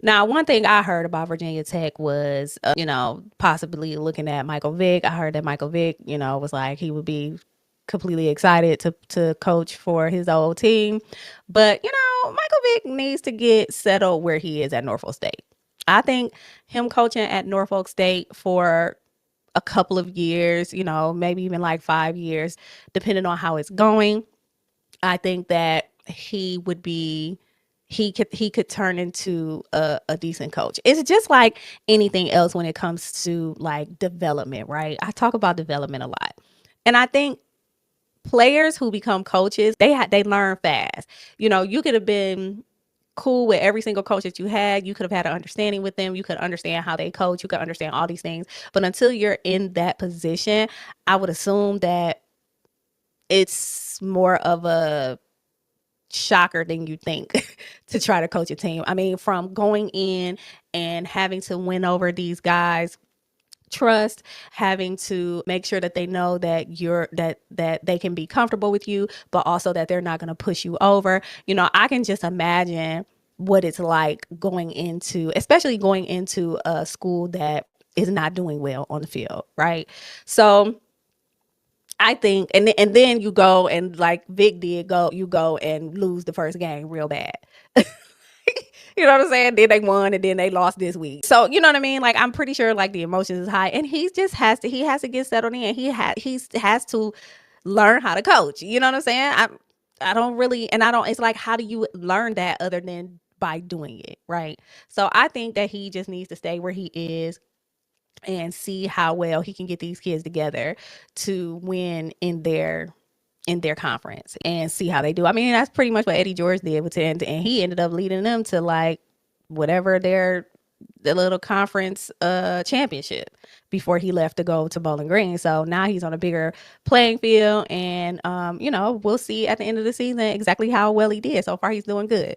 Now, one thing I heard about Virginia Tech was, possibly looking at Michael Vick. I heard that Michael Vick, was like he would be completely excited to coach for his old team. But, Michael Vick needs to get settled where he is at Norfolk State. I think him coaching at Norfolk State for a couple of years, maybe even like 5 years, depending on how it's going, I think that he could turn into a decent coach. It's just like anything else when it comes to like development, right? I talk about development a lot. And I think players who become coaches, they learn fast. You could have been cool with every single coach that you had. You could have had an understanding with them. You could understand how they coach. You could understand all these things. But until you're in that position, I would assume that it's more of a shocker than you think to try to coach a team. I mean, from going in and having to win over these guys trust, having to make sure that they know that that they can be comfortable with you, but also that they're not going to push you over. I can just imagine what it's like especially going into a school that is not doing well on the field, right? So I think, and then you go and like Vic did, you go and lose the first game real bad. You know what I'm saying? Then they won and then they lost this week. So you know what I mean? Like I'm pretty sure like the emotions is high, and he has to get settled in. He has to learn how to coach. You know what I'm saying? I don't really, and I don't. It's like, how do you learn that other than by doing it, right? So I think that he just needs to stay where he is and see how well he can get these kids together to win in their conference and see how they do. I mean, that's pretty much what Eddie George did with it, and he ended up leading them to like whatever the little conference championship before he left to go to Bowling Green. So now he's on a bigger playing field, and we'll see at the end of the season exactly how well he did. So far, he's doing good.